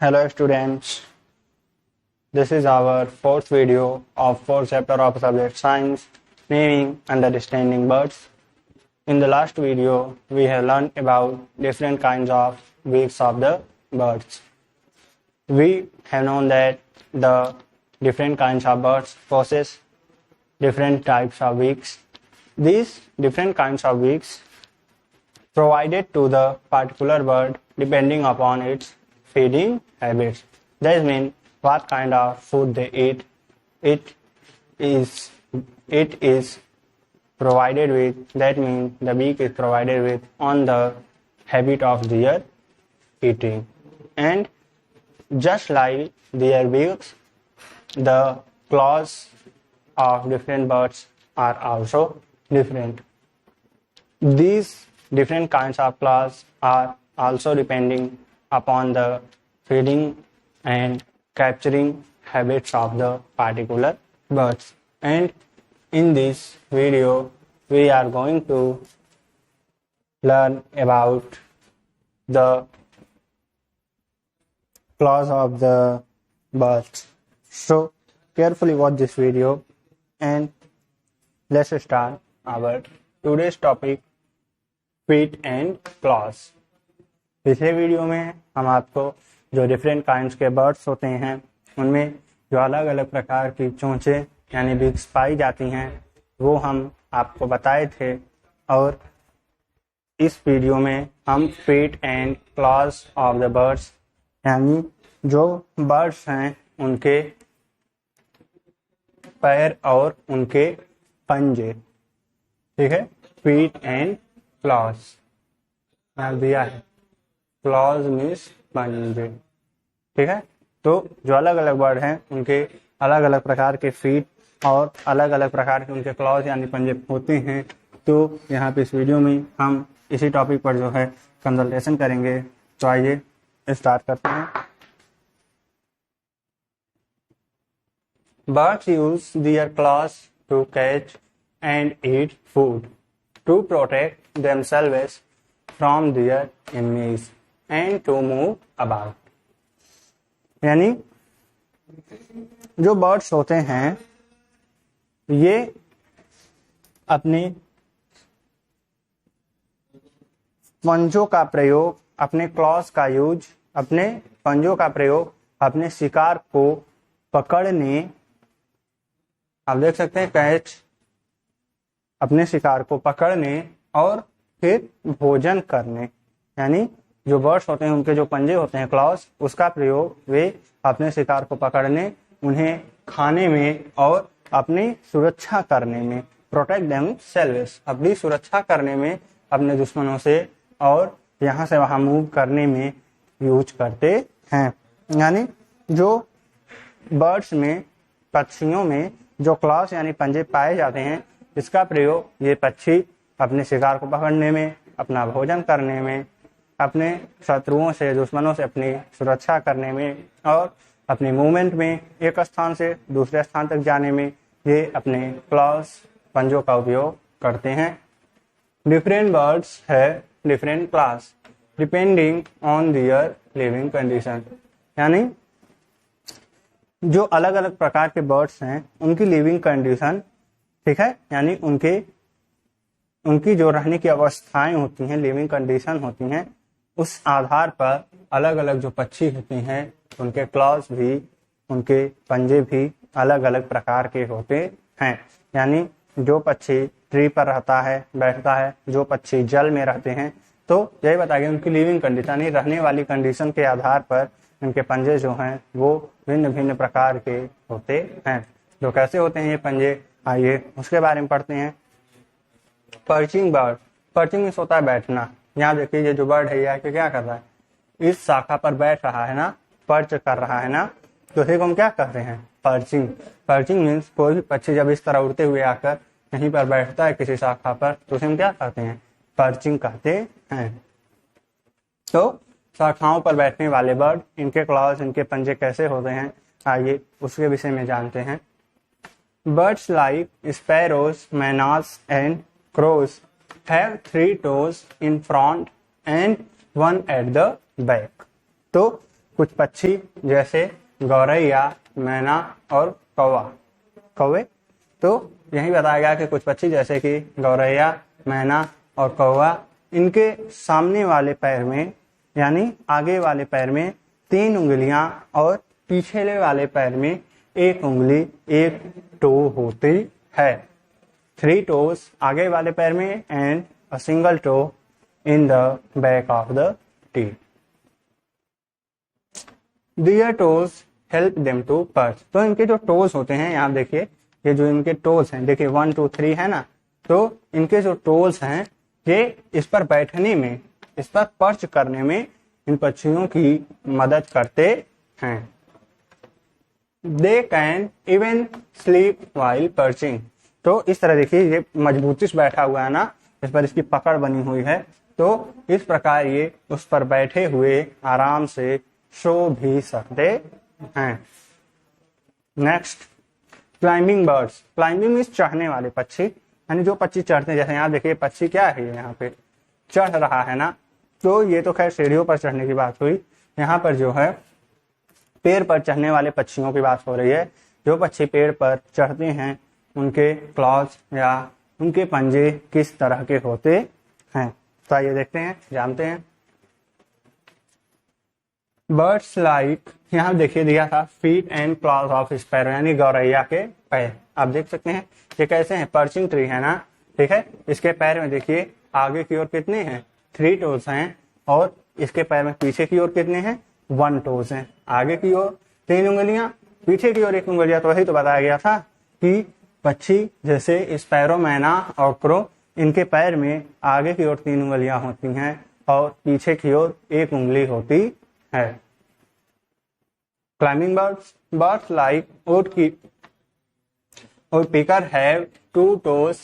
Hello students, this is our fourth video of fourth chapter of subject science, naming and understanding birds. In the last video, we have learned about different kinds of beaks of the birds. We have known that the different kinds of birds possess different types of beaks. These different kinds of beaks provided to the particular bird depending upon its feeding habits. That means what kind of food they eat, it is provided with. That means the beak is provided with on the habit of their eating. And just like their beaks, the claws of different birds are also different. These different kinds of claws are also depending upon the feeding and capturing habits of the particular birds. And in this video, we are going to learn about the claws of the birds. So carefully watch this video and let's start our today's topic, feet and claws. पिछले video में हम आपको जो different kinds के birds होते हैं उनमें जो अलग अलग प्रकार की चोंचें यानी बीक्स पाई जाती हैं वो हम आपको बताए थे, और इस वीडियो में हम feet and clause of the birds यानी जो बर्ड्स हैं उनके पैर और उनके पंजे, ठीक है, फीट एंड क्लॉज दिया है, क्लॉज मीन्स पंजे, ठीक है। तो जो अलग अलग बर्ड हैं उनके अलग अलग प्रकार के फीट और अलग अलग प्रकार के उनके क्लॉज यानी पंजे होते हैं। तो यहाँ पे इस वीडियो में हम इसी टॉपिक पर जो है कंसल्टेशन करेंगे। तो आइए स्टार्ट करते हैं। Birds use their claws to catch and eat food, to protect themselves from their enemies and to move about. यानी जो बर्ड्स होते हैं ये अपने पंजों का प्रयोग, अपने क्लॉज का यूज, अपने पंजों का प्रयोग अपने शिकार को पकड़ने, आप देख सकते हैं कैच, अपने शिकार को पकड़ने और फिर भोजन करने। यानी जो बर्ड्स होते हैं उनके जो पंजे होते हैं क्लॉज, उसका प्रयोग वे अपने शिकार को पकड़ने, उन्हें खाने में और अपनी सुरक्षा करने में, प्रोटेक्ट देमसेल्व्स, अपनी सुरक्षा करने में, अपने दुश्मनों से और यहाँ से वहाँ मूव करने में यूज करते हैं। यानी जो बर्ड्स में, पक्षियों में जो क्लॉज यानी पंजे पाए जाते हैं, इसका प्रयोग ये पक्षी अपने शिकार को पकड़ने में, अपना भोजन करने में, अपने शत्रुओं से, दुश्मनों से अपनी सुरक्षा करने में और अपनी मूवमेंट में एक स्थान से दूसरे स्थान तक जाने में ये अपने क्लॉज, पंजों का उपयोग करते हैं। डिफरेंट बर्ड्स है different class depending on their living condition. यानी जो अलग अलग प्रकार के बर्ड्स हैं उनकी लिविंग कंडीशन, ठीक है, यानी उनकी जो रहने की अवस्थाएं होती हैं, लिविंग कंडीशन होती हैं, उस आधार पर अलग अलग जो पक्षी होते हैं उनके क्लॉज भी, उनके पंजे भी अलग अलग प्रकार के होते हैं। यानी जो पक्षी ट्री पर रहता है, बैठता है, जो पक्षी जल में रहते हैं, तो यही बताइए उनकी लिविंग कंडीशन, यानी रहने वाली कंडीशन के आधार पर उनके पंजे जो हैं वो भिन्न भिन्न प्रकार के होते हैं। जो कैसे होते हैं ये पंजे, आइए उसके बारे में पढ़ते हैं। पर्चिंग बर्ड, पर्चिंग मीन्स होता है बैठना। यहाँ देखिए ये जो बर्ड है ये क्या कर रहा है, इस शाखा पर बैठ रहा है ना, पर्च कर रहा है ना, तो इसे हम क्या कहते हैं, पर्चिंग। पर्चिंग मीन्स कोई भी पक्षी जब इस तरह उड़ते हुए आकर कहीं पर बैठता है किसी शाखा पर, तो उसे हम क्या कहते हैं, पर्चिंग कहते हैं। तो शाखाओं पर बैठने वाले बर्ड, इनके क्लॉज, इनके पंजे कैसे होते हैं, आइए उसके विषय में जानते हैं। Birds like sparrows, mynas and crows have 3 toes in front and 1 at the back। तो कुछ पक्षी जैसे गौरैया, मैना और कौवे। तो यही बताया गया कि कुछ पक्षी जैसे कि गौरैया, मैना और कौवा, इनके सामने वाले पैर में यानी आगे वाले पैर में 3 उंगलियां और पीछे वाले पैर में 1 उंगली, 1 टो होती है। 3 toes आगे वाले पैर में and a single toe in the back of the tee. Their toes help them to perch। तो इनके जो टोज होते हैं, यहाँ देखिए, ये जो इनके टोज हैं, देखिए 1 2 3 है ना, तो इनके जो टोज हैं ये इस पर बैठने में, इस पर पर्च करने में इन पक्षियों की मदद करते हैं। They can even sleep while perching. तो इस तरह देखिए, ये मजबूती से बैठा हुआ है ना, इस पर इसकी पकड़ बनी हुई है, तो इस प्रकार ये उस पर बैठे हुए आराम से सो भी सकते हैं। Next, climbing birds. Climbing means चढ़ने वाले पक्षी, यानी जो पक्षी चढ़ते हैं। जैसे यहाँ देखिए पक्षी क्या है, यहाँ पे चढ़ रहा है ना, तो ये तो खैर सीढ़ियों पर चढ़ने की बात हुई। यहाँ पर जो है पेड़ पर चढ़ने वाले पक्षियों की बात हो रही है। जो पक्षी पेड़ पर चढ़ते हैं उनके क्लॉज या उनके पंजे किस तरह के होते हैं, तो आइए देखते हैं, जानते हैं। बर्ड्स लाइक, यहाँ देखिए दिया था feet and clause of sparrow, यानी गौरैया के पैर। आप देख सकते हैं ये कैसे हैं, पर्चिंग ट्री है ना, ठीक है। इसके पैर में देखिए आगे की ओर कितने हैं, 3 टोज हैं, और इसके पैर में पीछे की ओर कितने हैं, 1 टोज हैं। आगे की ओर 3 उंगलियां, पीछे की ओर 1 उंगलियां। तो वही तो बताया गया था कि पक्षी जैसे स्पैरो, मैना और क्रो, इनके पैर में आगे की ओर 3 उंगलियां होती हैं और पीछे की ओर 1 उंगली होती है। Climbing birds like woodpecker have 2 toes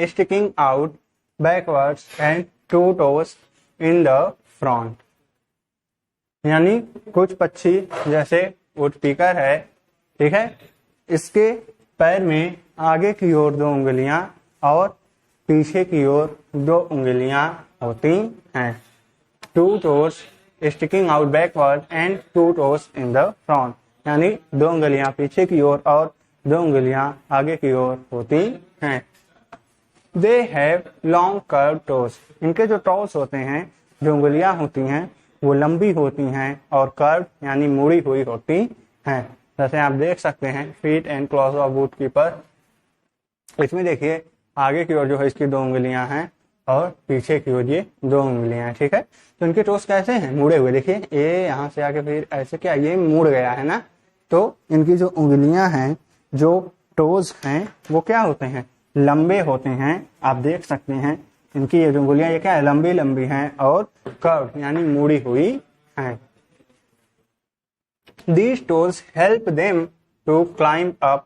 sticking out backwards and 2 toes in the front। यानी कुछ पक्षी जैसे वुडपीकर है, ठीक है, इसके पैर में आगे की ओर 2 उंगलियां और पीछे की ओर 2 उंगलियां होती हैं। 2 toes sticking out backward and 2 toes in the front, यानी 2 उंगलियां पीछे की ओर और 2 उंगलियां आगे की ओर होती हैं। They have long curved toes। इनके जो टोस होते हैं, जो उंगलियां होती हैं, वो लंबी होती हैं और कर्व यानी मुड़ी हुई होती हैं। जैसे आप देख सकते हैं फीट एंड क्लॉज ऑफ वुडपीकर, इसमें देखिए आगे की ओर जो है इसकी 2 उंगलियां हैं और पीछे की ओर ये 2 उंगलियां हैं, ठीक है। तो इनके टोस कैसे हैं, मुड़े हुए। देखिए ये यहाँ से आके फिर ऐसे क्या, ये मुड़ गया है ना, तो इनकी जो उंगलियां हैं, जो टोज हैं, वो क्या होते हैं, लंबे होते हैं। आप देख सकते हैं इनकी ये जो उंगलियां, ये क्या है, लंबी लंबी हैं और कर्व यानी मुड़ी हुई हैं। These toes help them to climb up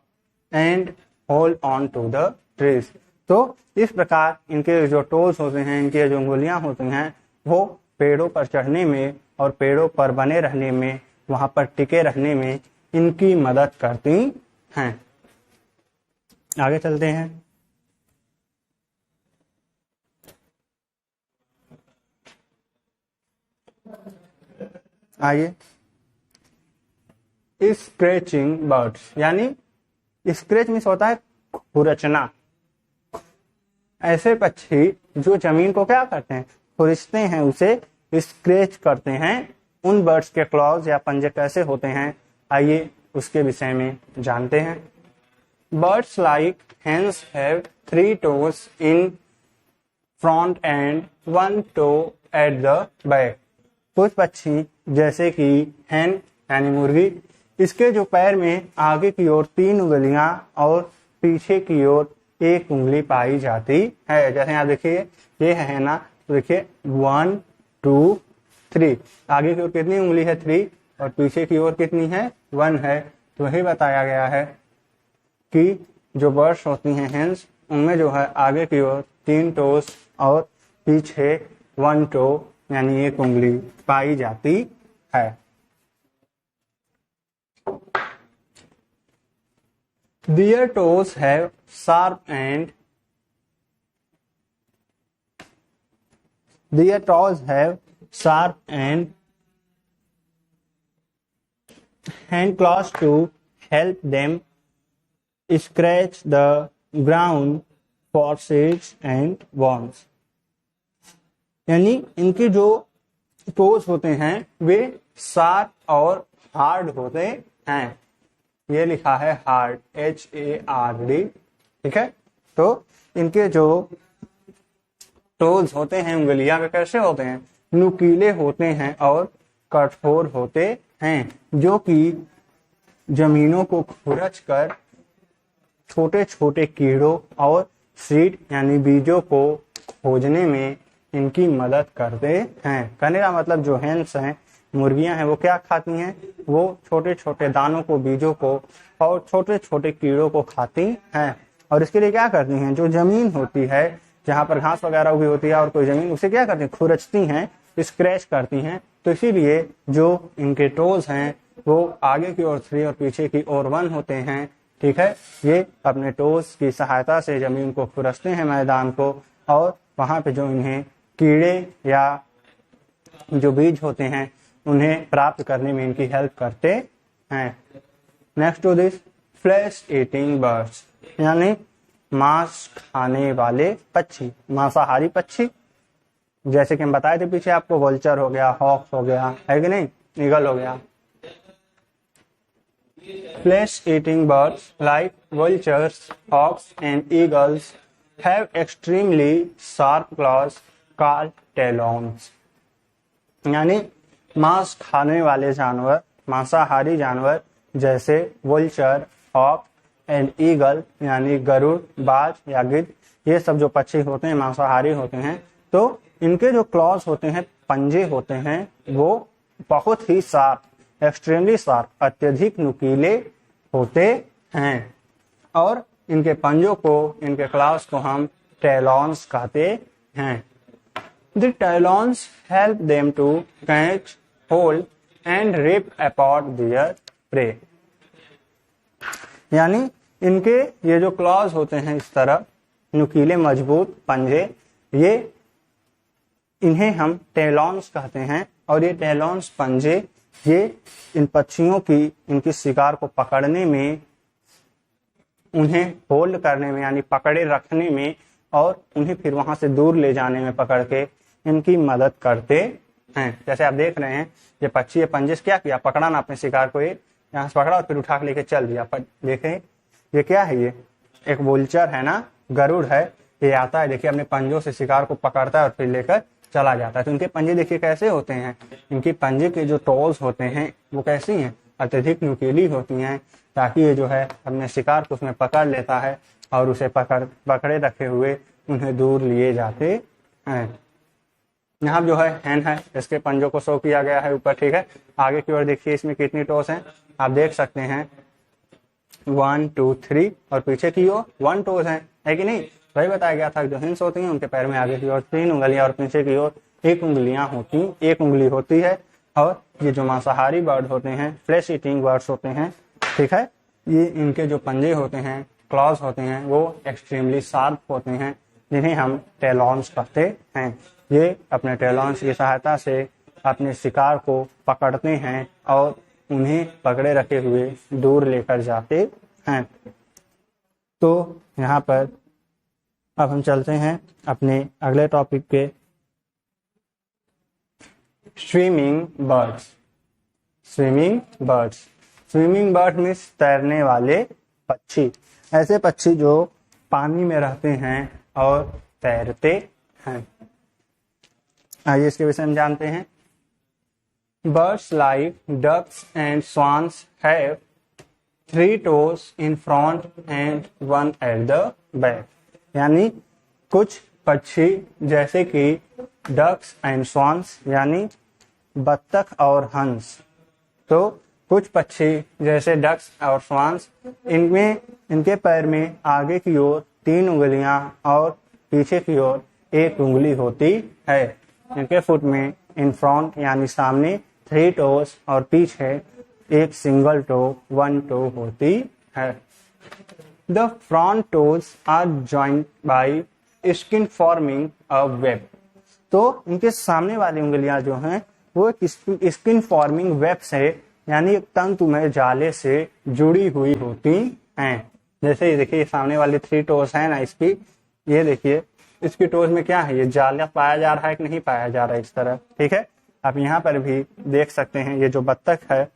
and hold on to the trees। तो इस प्रकार इनके जो टोज होते हैं, इनके जो उंगलियां होती हैं, वो पेड़ों पर चढ़ने में और पेड़ों पर बने रहने में, वहां पर टिके रहने में इनकी मदद करती हैं। आगे चलते हैं। आइए, स्क्रैचिंग बर्ड्स, यानी स्क्रैच मीन्स होता है खुरचना। ऐसे पक्षी जो जमीन को क्या करते हैं, खुरचते हैं, उसे स्क्रैच करते हैं। उन बर्ड्स के क्लॉज या पंजे कैसे होते हैं, आइए उसके विषय में जानते हैं। Birds like hens have 3 toes in front and 1 toe at the back. कुछ पक्षी जैसे कि हैन यानी मुर्गी, इसके जो पैर में आगे की ओर 3 उंगलियां और पीछे की ओर 1 उंगली पाई जाती है। जैसे यहाँ देखिए ये है ना, तो देखिए 1 2 3, आगे की ओर कितनी उंगली है, 3, और पीछे की ओर कितनी है, 1 है। तो वही बताया गया है कि जो बर्ड्स होती हैं हेन्स, उनमें जो है आगे की ओर 3 टोस और पीछे 1 टो यानी 1 उंगली पाई जाती है। Their toes have sharp and their toes have sharp and hand claws to help them scratch the ground for seeds and worms। यानी इनके जो टोज होते हैं वे शार्प और हार्ड होते हैं। ये लिखा है हार्ड, HARD, ठीक है। तो इनके जो टोज होते हैं, उंगलियां वे कैसे होते हैं? नुकीले होते हैं और कठोर होते हैं, जो कि जमीनों को खुरच कर छोटे छोटे कीड़ों और सीड यानी बीजों को खोजने में इनकी मदद करते हैं। कहने का मतलब जो हेन्स हैं, मुर्गियां हैं, वो क्या खाती हैं? वो छोटे छोटे दानों को, बीजों को और छोटे छोटे कीड़ों को खाती हैं। और इसके लिए क्या करती हैं? जो जमीन होती है जहां पर घास वगैरह उगी होती है और कोई जमीन, उसे क्या करती हैं? खुरचती हैं, स्क्रैच करती हैं। तो इसीलिए जो इनके टोज हैं वो आगे की ओर 3 और पीछे की ओर 1 होते हैं, ठीक है। ये अपने टोज की सहायता से जमीन को खुरचते हैं, मैदान को, और वहां पे जो इन्हें कीड़े या जो बीज होते हैं उन्हें प्राप्त करने में इनकी हेल्प करते हैं। Next to this, flesh eating birds, यानी मांस खाने वाले पक्षी, मांसाहारी पक्षी। जैसे कि हम बताए थे पीछे आपको, वल्चर हो गया, हॉक्स हो गया, है कि नहीं, ईगल हो गया। Flesh eating birds like vultures, hawks and eagles have extremely sharp claws called talons. यानी मांस खाने वाले जानवर, मांसाहारी जानवर जैसे वल्चर, हॉक एंड ईगल यानी गरुड़, बाज या गिद्ध, ये सब जो पक्षी होते हैं मांसाहारी होते हैं। तो इनके जो क्लॉज होते हैं, पंजे होते हैं, वो बहुत ही शार्प, एक्सट्रीमली शार्प, अत्यधिक नुकीले होते हैं। और इनके पंजों को, इनके क्लॉज को हम टेलॉन्स कहते हैं। The talons help them to catch, hold and rip apart their prey। यानी इनके ये जो क्लॉज होते हैं, इस तरह नुकीले मजबूत पंजे, ये इन्हें हम टेलॉन्स कहते हैं। और ये टेलॉन्स पंजे, ये इन पक्षियों की, इनकी शिकार को पकड़ने में, उन्हें होल्ड करने में यानी पकड़े रखने में, और उन्हें फिर वहां से दूर ले जाने में पकड़ के इनकी मदद करते हैं। जैसे आप देख रहे हैं, ये पक्षी, ये पंजे से क्या किया? पकड़ा ना अपने शिकार को, ये यहाँ से पकड़ा और फिर उठा के लेके चल दिया। पर देखें ये क्या है? ये एक वल्चर है ना, गरुड़ है, ये आता है, देखिए अपने पंजों से शिकार को पकड़ता है और फिर लेकर चला जाता है। तो इनके पंजे देखिए कैसे होते हैं। इनके पंजे के जो टोज होते हैं वो कैसी हैं? अत्यधिक नुकीली होती हैं, ताकि ये जो है अपने शिकार को उसमें पकड़ लेता है और उसे पकड़े रखे हुए उन्हें दूर लिए जाते हैं। यहाँ जो है हैन है, इसके पंजों को शो किया गया है ऊपर, ठीक है। आगे की ओर देखिए इसमें कितनी टोस हैं, आप देख सकते हैं 1 2 3, और पीछे की ओर 1 टोस है कि नहीं? वही बताया गया था, जो हिंस होती हैं उनके पैर में आगे की ओर 3 उंगलियां और पीछे की ओर 1 उंगली होती है। और ये जो मांसाहारी बर्ड होते हैं, फ्लैश ईटिंग बर्ड्स होते हैं, ठीक है, ये इनके जो पंजे होते हैं, क्लॉज होते हैं, वो एक्सट्रीमली शार्प होते हैं, जिन्हें हम टेलॉन्स कहते हैं। ये अपने टेलॉन्स की सहायता से अपने शिकार को पकड़ते हैं और उन्हें पकड़े रखे हुए दूर लेकर जाते हैं। तो यहाँ पर अब हम चलते हैं अपने अगले टॉपिक पे, swimming birds. Swimming bird means तैरने वाले पक्षी, ऐसे पक्षी जो पानी में रहते हैं और तैरते हैं। आइए इसके विषय में जानते हैं। Birds like ducks and swans have 3 toes in front and 1 at the back। यानी कुछ पक्षी जैसे कि डक्स एंड स्वान्स यानी बत्तख और हंस, तो कुछ पक्षी जैसे डक्स और स्वान्स, इनमें इनके पैर में आगे की ओर 3 उंगलियां और पीछे की ओर 1 उंगली होती है। इनके फुट में इन फ्रंट यानी सामने 3 toes और पीछे 1 सिंगल टो 1 टो होती है। The front toes are joined by skin forming a web. तो इनके सामने वाली उंगलियां जो हैं वो स्किन फॉर्मिंग वेब से यानी एक तंतुमय जाले से जुड़ी हुई होती हैं। जैसे ये देखिए सामने वाली 3 टोस है ना इसकी, ये देखिए इसकी टोस में क्या है, ये जाला पाया जा रहा है कि नहीं पाया जा रहा है इस तरह। ठीक है, आप यहाँ पर भी देख सकते हैं ये जो बत्तख है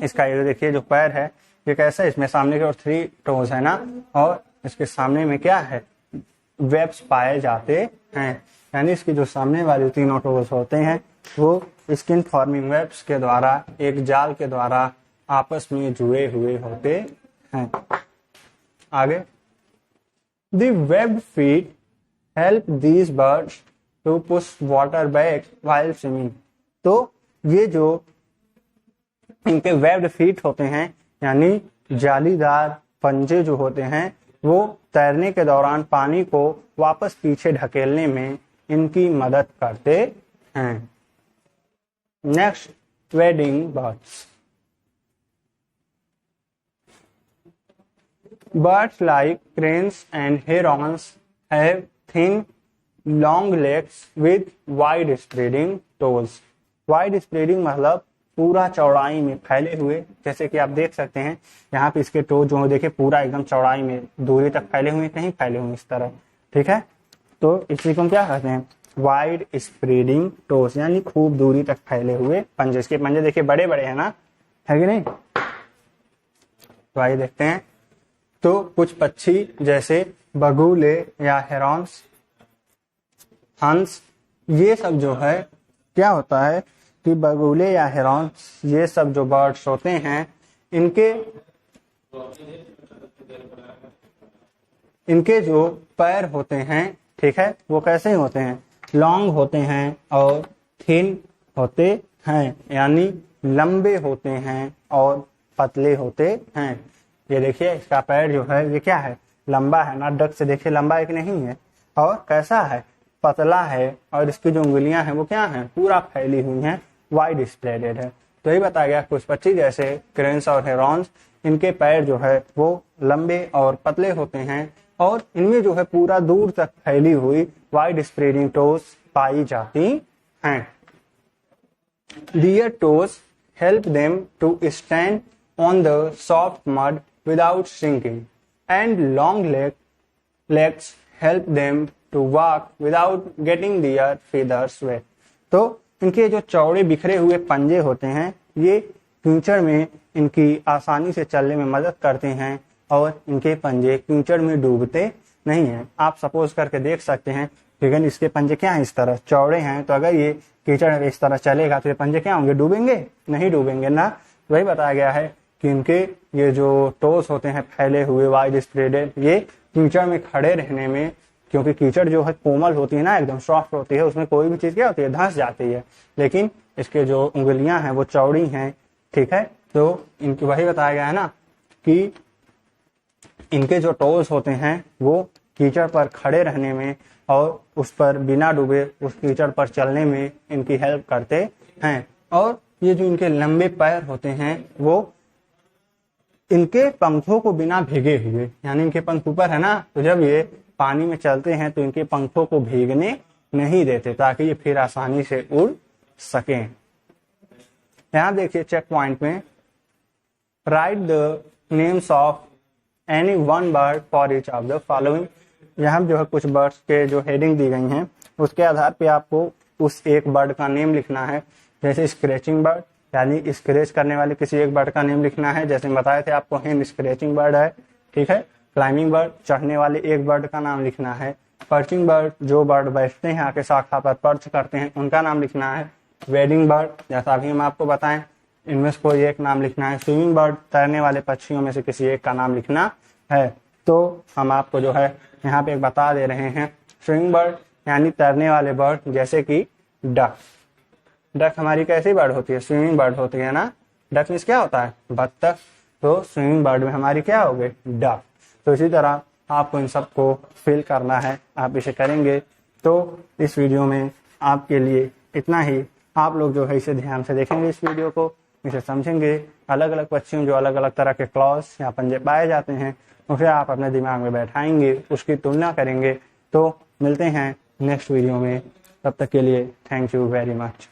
इसका ये देखिए जो पैर है ये कैसा है, इसमें सामने की ओर 3 टोस है ना, और इसके सामने में क्या है, वेब्स पाए जाते हैं। यानी इसकी जो सामने वाले 3 टोस होते हैं वो स्किन फॉर्मिंग वेब्स के द्वारा, एक जाल के द्वारा आपस में जुड़े हुए होते हैं। आगे, the webbed feet help these birds to push water back while swimming। तो ये जो इनके वेब्ड फीट होते हैं यानी जालीदार पंजे जो होते हैं वो तैरने के दौरान पानी को वापस पीछे ढकेलने में इनकी मदद करते हैं। Next, wedding birds. Birds like cranes and herons have thin, long legs with wide spreading toes। Wide spreading मतलब पूरा चौड़ाई में फैले हुए, जैसे कि आप देख सकते हैं यहाँ पे इसके टो जो देखिए पूरा एकदम चौड़ाई में दूरी तक फैले हुए, कहीं फैले हुए इस तरह। ठीक है, तो इसी को हम क्या कहते हैं, वाइड स्प्रेडिंग टोस, यानी खूब दूरी तक फैले हुए पंजे। इसके पंजे देखिए बड़े बड़े हैं ना, है कि नहीं। तो आइए देखते हैं, तो कुछ पक्षी जैसे बगुले या हेरॉन्स, हंस, ये सब जो है क्या होता है कि बगुले या हेरॉन्स ये सब जो बर्ड्स होते हैं इनके जो पैर होते हैं, ठीक है, वो कैसे होते हैं, लॉन्ग होते हैं और थिन होते हैं, यानी लंबे होते हैं और पतले होते हैं। ये देखिए इसका पैर जो है ये क्या है, लंबा है ना, डक से देखिए लंबा है कि नहीं है, और कैसा है, पतला है, और इसकी जो उंगलियां हैं वो क्या हैं, पूरा फैली हुई हैं, वाइड स्प्रेडेड है। तो ये बताया गया कुछ पक्षी जैसे क्रेन्स और हेरॉन्स, इनके पैर जो है वो लंबे और पतले होते हैं और इनमें जो है पूरा दूर तक फैली हुई वाइड स्प्रेडिंग टोस पाई जाती हैं। Their toes help them to stand on the soft mud without sinking, and long legs help them to walk without getting their feathers wet। तो इनके जो चौड़े बिखरे हुए पंजे होते हैं ये कीचड़ में इनकी आसानी से चलने में मदद करते हैं और इनके पंजे कीचड़ में डूबते नहीं हैं। आप सपोज करके देख सकते हैं, लेकिन इसके पंजे क्या हैं, इस तरह चौड़े हैं, तो अगर ये कीचड़ में इस तरह चलेगा तो ये पंजे क्या होंगे, डूबेंगे नहीं, डूबेंगे ना। वही बताया गया है कि इनके ये जो टोस होते हैं फैले हुए वाइड स्प्रेडेड, ये कीचड़ में खड़े रहने में, क्योंकि कीचड़ जो है कोमल होती है ना, एकदम सॉफ्ट होती है, उसमें कोई भी चीज क्या होती है, धंस जाती है, लेकिन इसके जो उंगलियां हैं वो चौड़ी हैं। ठीक है, तो इनकी वही बताया गया है ना कि इनके जो टोस होते हैं वो कीचड़ पर खड़े रहने में और उस पर बिना डूबे उस कीचड़ पर चलने में इनकी हेल्प करते हैं। और ये जो इनके लंबे पैर होते हैं वो इनके पंखों को बिना भीगे हुए, यानी इनके पंख ऊपर है ना, तो जब ये पानी में चलते हैं तो इनके पंखों को भीगने नहीं देते ताकि ये फिर आसानी से उड़ सकें। यहाँ देखिए चेक पॉइंट में, right the names of any one bird for each of the following. यहाँ जो है कुछ बर्ड्स के जो हेडिंग दी गई हैं उसके आधार पे आपको उस एक बर्ड का नेम लिखना है। जैसे स्क्रेचिंग बर्ड, यानी स्क्रेच करने वाले किसी एक बर्ड का नेम लिखना है, जैसे बताए थे आपको हेन स्क्रेचिंग बर्ड है। ठीक है, क्लाइंबिंग बर्ड, चढ़ने वाले एक बर्ड का नाम लिखना है। पर्चिंग बर्ड, जो बर्ड बैठते हैं आके शाखा पर पर्च करते हैं उनका नाम लिखना है। वेडिंग बर्ड, जैसा अभी हम आपको बताएं, इनमें से कोई एक नाम लिखना है। स्विमिंग बर्ड, तैरने वाले पक्षियों में से किसी एक का नाम लिखना है। तो हम आपको जो है यहाँ पे एक बता दे रहे हैं, स्विमिंग बर्ड यानी तैरने वाले बर्ड, जैसे कि डक। डक हमारी कैसी बर्ड होती है, स्विमिंग बर्ड होती है ना। डक में क्या होता है, बत्तख, तो स्विमिंग बर्ड में हमारी क्या हो गई, डक। तो इसी तरह आपको इन सबको फिल करना है, आप इसे करेंगे। तो इस वीडियो में आपके लिए इतना ही। आप लोग जो है इसे ध्यान से देखेंगे, इस वीडियो को, इसे समझेंगे। अलग अलग पक्षियों जो अलग अलग तरह के क्लॉज या पंजे पाए जाते हैं उसे आप अपने दिमाग में बैठाएंगे, उसकी तुलना करेंगे। तो मिलते हैं नेक्स्ट वीडियो में, तब तक के लिए थैंक यू वेरी मच।